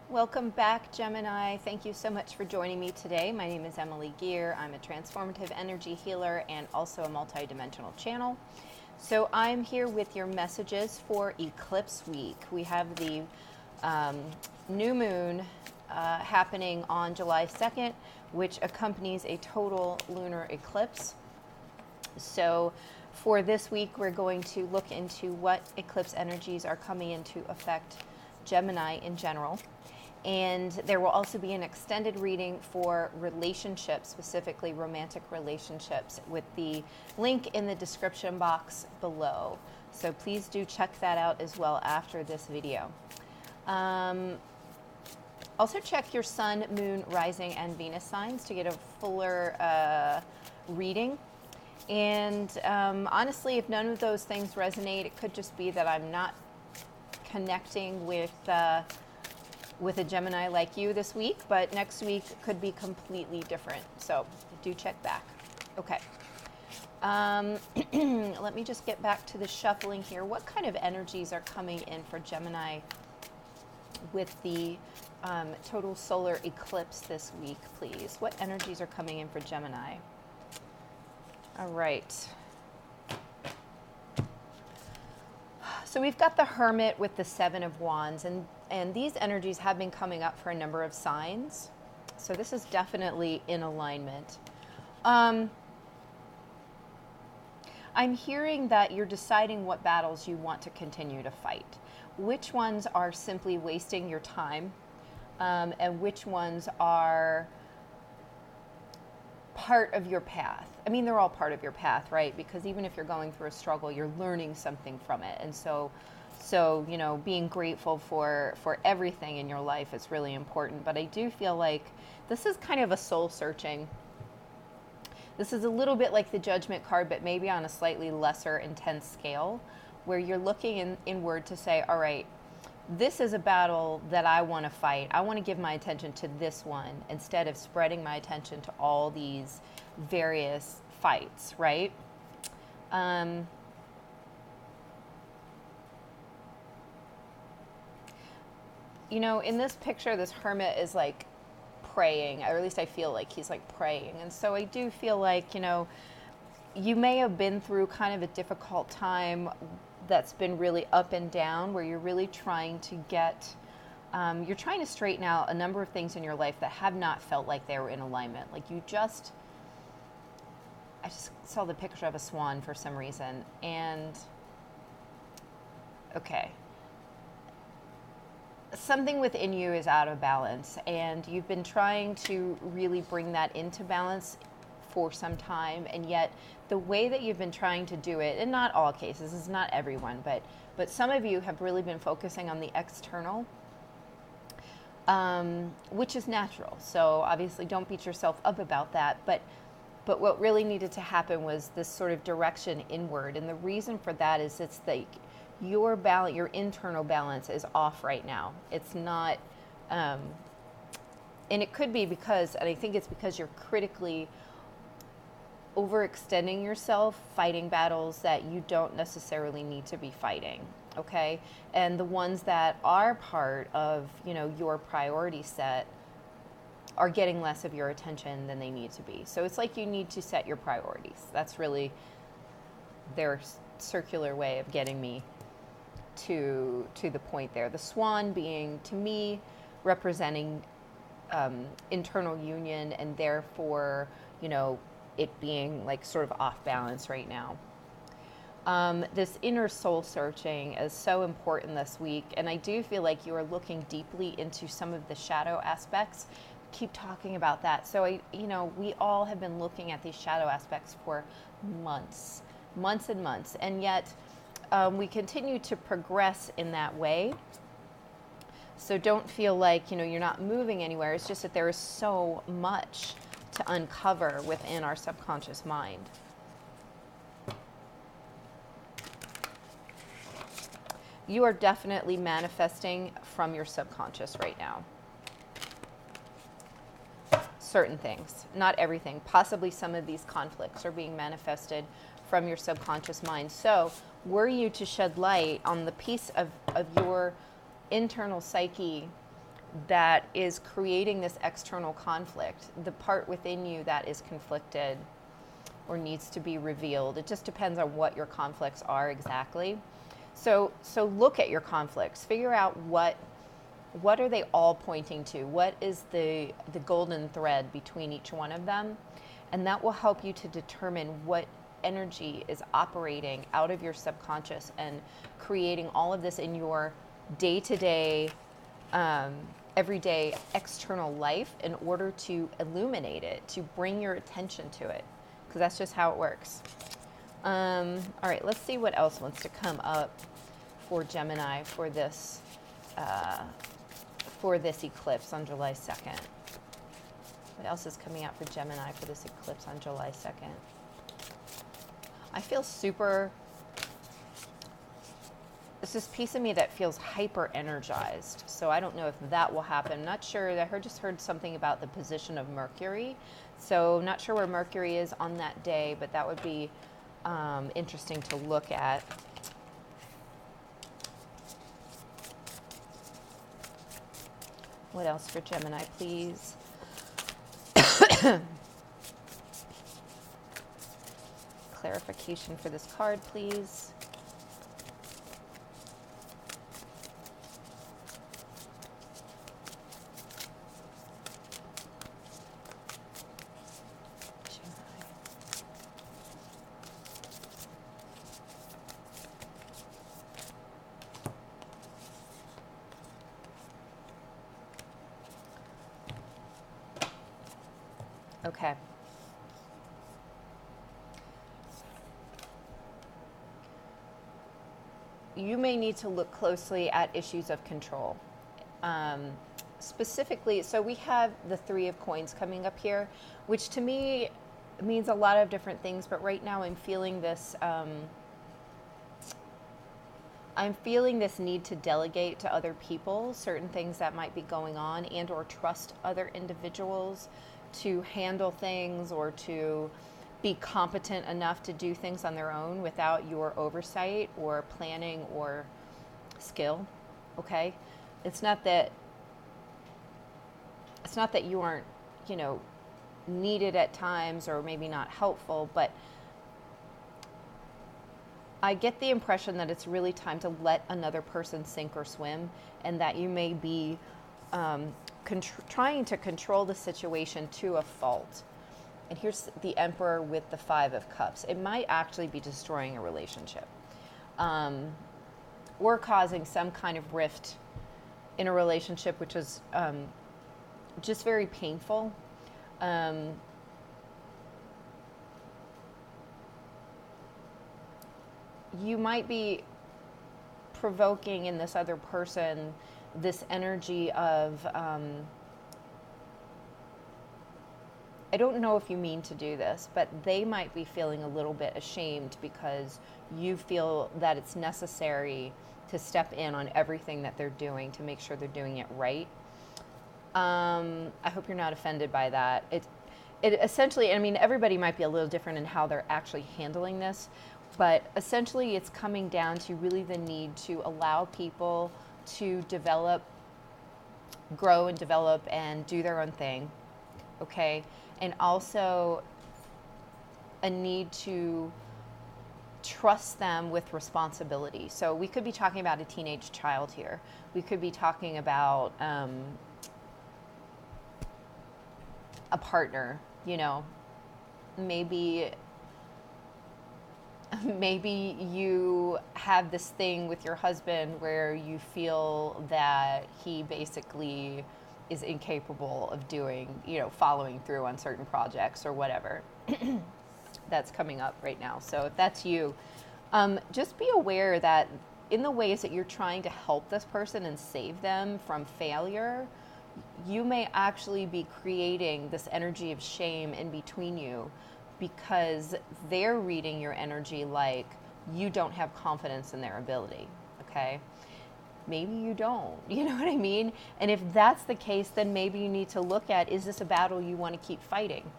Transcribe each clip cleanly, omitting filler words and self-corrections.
Welcome back, Gemini. Thank you so much for joining me today. My name is Emily Gear. I'm a transformative energy healer and also a multidimensional channel. So I'm here with your messages for Eclipse Week. We have the new moon happening on July 2nd, which accompanies a total lunar eclipse. So for this week, we're going to look into what eclipse energies are coming into effect Gemini in general. And there will also be an extended reading for relationships, specifically romantic relationships, with the link in the description box below. So please do check that out as well after this video. Also check your sun, moon, rising, and Venus signs to get a fuller reading. And honestly, if none of those things resonate, it could just be that I'm not connecting with a Gemini like you this week, but next week could be completely different. So do check back. Okay. Let me just get back to the shuffling here. What kind of energies are coming in for Gemini with the total solar eclipse this week, please? What energies are coming in for Gemini? All right. So we've got the Hermit with the Seven of Wands, and these energies have been coming up for a number of signs. So this is definitely in alignment. I'm hearing that you're deciding what battles you want to continue to fight. Which ones are simply wasting your time, and which ones are part of your path. I mean, they're all part of your path, right? Because even if you're going through a struggle, you're learning something from it. And so you know, being grateful for everything in your life is really important. But I do feel like this is kind of a soul searching. This is a little bit like the Judgment card, but maybe on a slightly lesser intense scale, where you're looking inward to say, all right, this is a battle that I want to fight. I want to give my attention to this one instead of spreading my attention to all these various fights, right? You know, in this picture, this hermit is like praying, or at least I feel like he's like praying. And so I do feel like, you know, you may have been through kind of a difficult time that's been really up and down, where you're really trying to get, you're trying to straighten out a number of things in your life that have not felt like they were in alignment. Like I just saw the picture of a swan for some reason. And, okay. Something within you is out of balance, and you've been trying to really bring that into balance for some time, and yet the way that you've been trying to do it, in not all cases, it's not everyone, but some of you have really been focusing on the external, which is natural. So obviously don't beat yourself up about that, but what really needed to happen was this sort of direction inward. And the reason for that is it's like your balance, your internal balance is off right now. It's not, and it could be because, and I think it's because you're critically overextending yourself, fighting battles that you don't necessarily need to be fighting, okay? And the ones that are part of, you know, your priority set are getting less of your attention than they need to be. So it's like you need to set your priorities. That's really their circular way of getting me to the point there. The swan being, to me, representing internal union, and therefore, you know, it being like sort of off balance right now. This inner soul searching is so important this week, and I do feel like you are looking deeply into some of the shadow aspects. Keep talking about that. So you know, we all have been looking at these shadow aspects for months and months, and yet we continue to progress in that way. So don't feel like, you know, you're not moving anywhere. It's just that there is so much to uncover within our subconscious mind. You are definitely manifesting from your subconscious right now. Certain things, not everything. Possibly some of these conflicts are being manifested from your subconscious mind. So were you to shed light on the piece of your internal psyche that is creating this external conflict, the part within you that is conflicted or needs to be revealed. It just depends on what your conflicts are exactly. So look at your conflicts. Figure out what are they all pointing to? What is the golden thread between each one of them? And that will help you to determine what energy is operating out of your subconscious and creating all of this in your day-to-day, everyday external life in order to illuminate it, to bring your attention to it, because that's just how it works. All right, let's see what else wants to come up for Gemini for this eclipse on July 2nd. What else is coming out for Gemini for this eclipse on July 2nd? I feel there's this piece of me that feels hyper energized. So I don't know if that will happen. I'm not sure. I just heard something about the position of Mercury. So not sure where Mercury is on that day, but that would be interesting to look at. What else for Gemini, please? Clarification for this card, please. Okay. You may need to look closely at issues of control. Specifically, so we have the Three of Coins coming up here, which to me means a lot of different things, but right now I'm feeling this need to delegate to other people certain things that might be going on, and or trust other individuals to handle things or to be competent enough to do things on their own without your oversight or planning or skill. Okay? It's not that you aren't, needed at times or maybe not helpful, but I get the impression that it's really time to let another person sink or swim, and that you may be trying to control the situation to a fault. And here's the Emperor with the Five of Cups. It might actually be destroying a relationship, or causing some kind of rift in a relationship, which is just very painful. You might be provoking in this other person this energy of, I don't know if you mean to do this, but they might be feeling a little bit ashamed because you feel that it's necessary to step in on everything that they're doing to make sure they're doing it right. I hope you're not offended by that. It essentially, I mean, everybody might be a little different in how they're actually handling this, but essentially it's coming down to really the need to allow people to grow and develop and do their own thing, okay? And also a need to trust them with responsibility. So we could be talking about a teenage child here. We could be talking about a partner, maybe you have this thing with your husband where you feel that he basically is incapable of doing, following through on certain projects or whatever. That's coming up right now. So if that's you, just be aware that in the ways that you're trying to help this person and save them from failure, you may actually be creating this energy of shame in between you, because they're reading your energy like you don't have confidence in their ability, okay? Maybe you don't, you know what I mean? And if that's the case, then maybe you need to look at, is this a battle you want to keep fighting,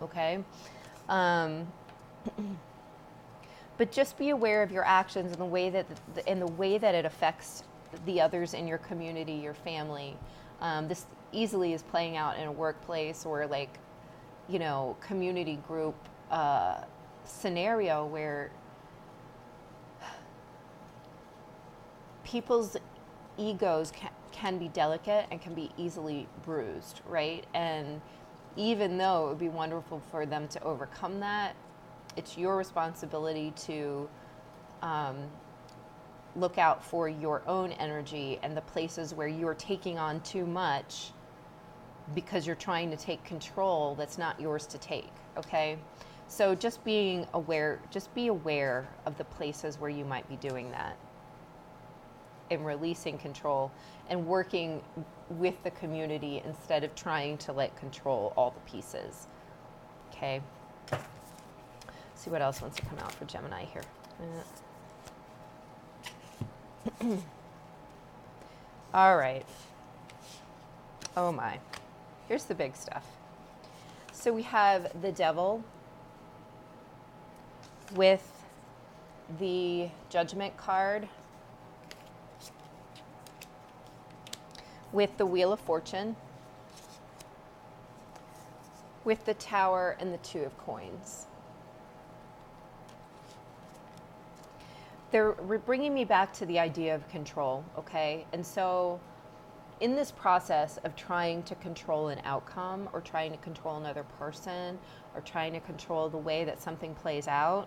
okay? But just be aware of your actions and the way that it affects the others in your community, your family. This easily is playing out in a workplace or like, community group scenario where people's egos can be delicate and can be easily bruised, right? And even though it would be wonderful for them to overcome that, it's your responsibility to look out for your own energy and the places where you're taking on too much because you're trying to take control that's not yours to take, okay? So just be aware of the places where you might be doing that and releasing control and working with the community instead of trying to control all the pieces, okay? See what else wants to come out for Gemini here. All right. Oh my. Here's the big stuff. So we have the Devil with the Judgment card, with the Wheel of Fortune, with the Tower and the Two of Coins. They're bringing me back to the idea of control, okay? And so in this process of trying to control an outcome or trying to control another person or trying to control the way that something plays out,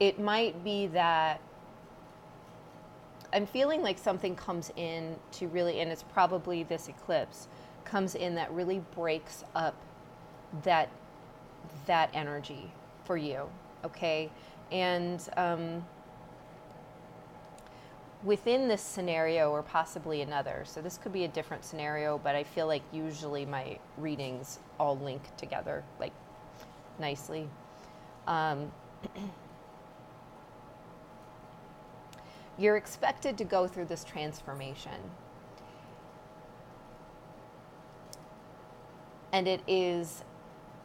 it might be that I'm feeling like something comes in to really, and it's probably this eclipse, comes in that really breaks up that energy for you, okay? And within this scenario or possibly another, so this could be a different scenario, but I feel like usually my readings all link together like nicely. You're expected to go through this transformation. And it is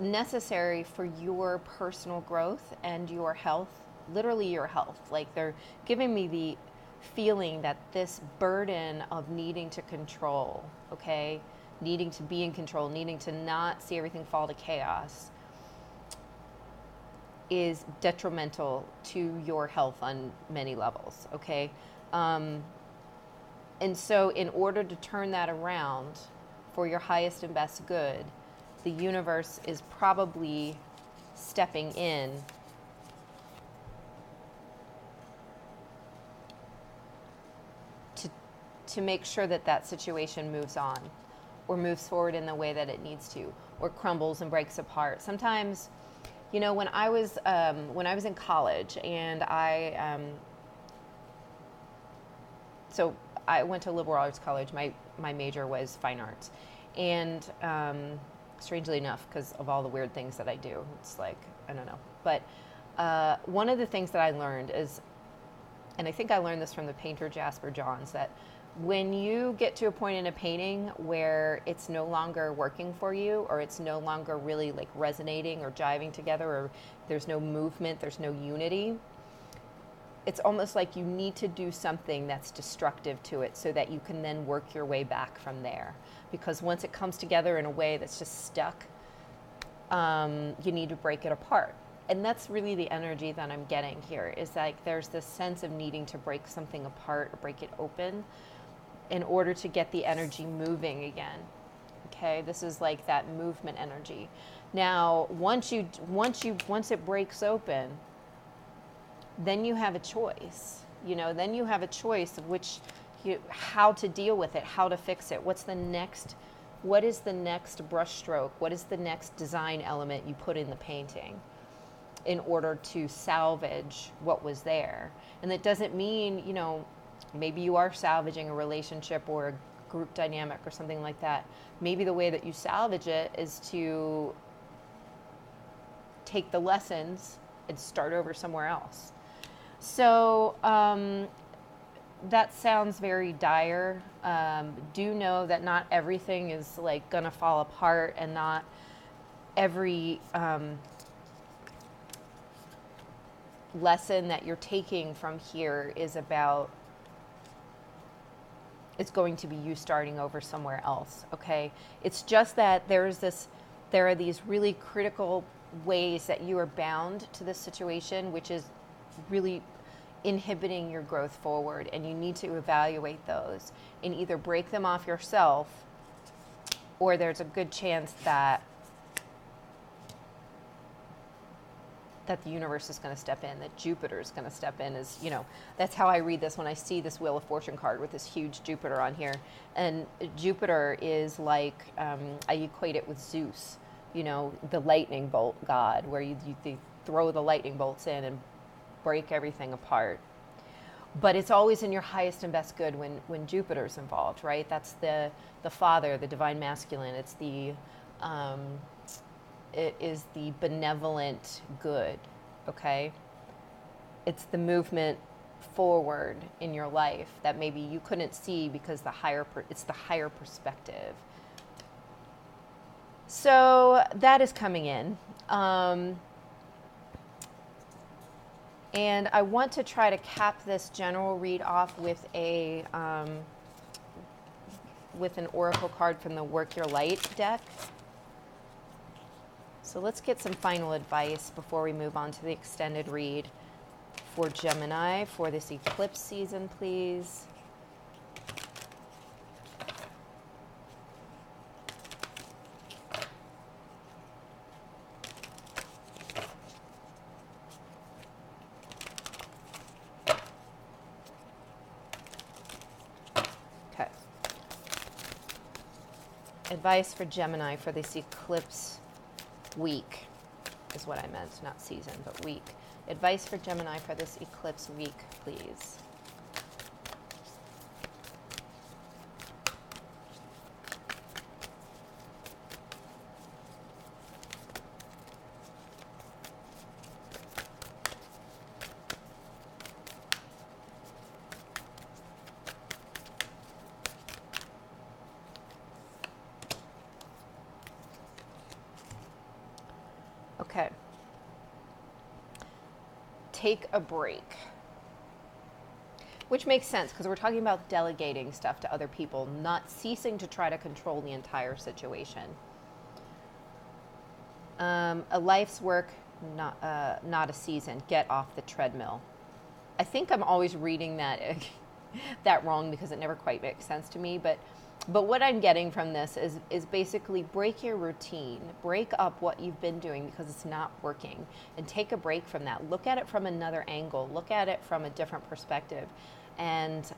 necessary for your personal growth and your health, literally your health. Like they're giving me the feeling that this burden of needing to control, okay, needing to be in control, needing to not see everything fall to chaos is detrimental to your health on many levels, okay? And so in order to turn that around for your highest and best good, the universe is probably stepping in to make sure that that situation moves on or moves forward in the way that it needs to, or crumbles and breaks apart. Sometimes, when I was in college and so I went to liberal arts college. My major was fine arts, and strangely enough, because of all the weird things that I do, it's like, I don't know. But one of the things that I learned is, and I think I learned this from the painter Jasper Johns, that when you get to a point in a painting where it's no longer working for you, or it's no longer really like resonating or jiving together, or there's no movement, there's no unity, it's almost like you need to do something that's destructive to it so that you can then work your way back from there. Because once it comes together in a way that's just stuck, you need to break it apart. And that's really the energy that I'm getting here, is like there's this sense of needing to break something apart or break it open in order to get the energy moving again. Okay, this is like that movement energy. Now, once it breaks open, then you have a choice. Then you have a choice of how to deal with it, how to fix it. What is the next brush stroke? What is the next design element you put in the painting in order to salvage what was there? And that doesn't mean, maybe you are salvaging a relationship or a group dynamic or something like that. Maybe the way that you salvage it is to take the lessons and start over somewhere else. So that sounds very dire. Do know that not everything is like gonna fall apart, and not every lesson that you're taking from here is about, it's going to be you starting over somewhere else, okay? It's just that there are these really critical ways that you are bound to this situation, which is really inhibiting your growth forward, and you need to evaluate those and either break them off yourself, or there's a good chance that the universe is going to step in, that Jupiter is going to step in. Is, you know, that's how I read this when I see this Wheel of Fortune card with this huge Jupiter on here. And Jupiter is like, I equate it with Zeus, you know, the lightning bolt god, where you throw the lightning bolts in and break everything apart. But it's always in your highest and best good when Jupiter's involved, right? That's the father, the divine masculine. It's it is the benevolent good, okay? It's the movement forward in your life that maybe you couldn't see because it's the higher perspective. So that is coming in. And I want to try to cap this general read off with with an oracle card from the Work Your Light deck. So let's get some final advice before we move on to the extended read for Gemini for this eclipse season, please. Okay. Advice for Gemini for this eclipse week is what I meant, not season, but week. Advice for Gemini for this eclipse week, please. Okay. Take a break. Which makes sense because we're talking about delegating stuff to other people, not ceasing to try to control the entire situation. A life's work, not a season. Get off the treadmill. I think I'm always reading that that wrong because it never quite makes sense to me, but what I'm getting from this is basically break your routine, break up what you've been doing because it's not working, and take a break from that. Look at it from another angle. Look at it from a different perspective, and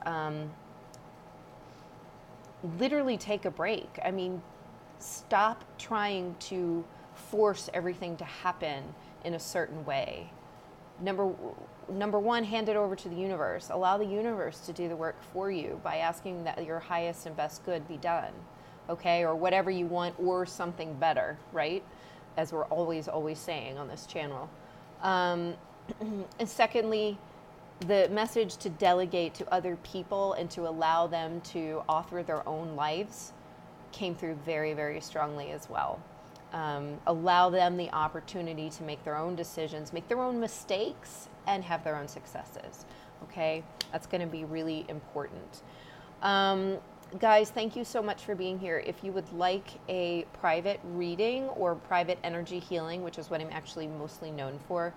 literally take a break. I mean, stop trying to force everything to happen in a certain way. Number one, hand it over to the universe. Allow the universe to do the work for you by asking that your highest and best good be done, okay? Or whatever you want, or something better, right? As we're always saying on this channel. And secondly, the message to delegate to other people and to allow them to author their own lives came through very, very strongly as well. Allow them the opportunity to make their own decisions, make their own mistakes, and have their own successes, okay? That's gonna be really important. Guys, thank you so much for being here. If you would like a private reading or private energy healing, which is what I'm actually mostly known for,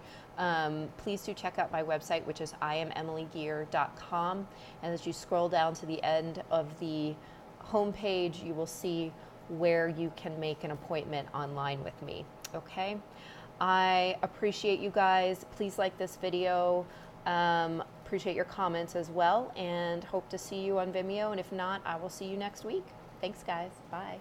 please do check out my website, which is IamEmilyGear.com. And as you scroll down to the end of the homepage, you will see where you can make an appointment online with me, okay? I appreciate you guys. Please like this video. Appreciate your comments as well, and hope to see you on Vimeo. And if not, I will see you next week. Thanks, guys. Bye.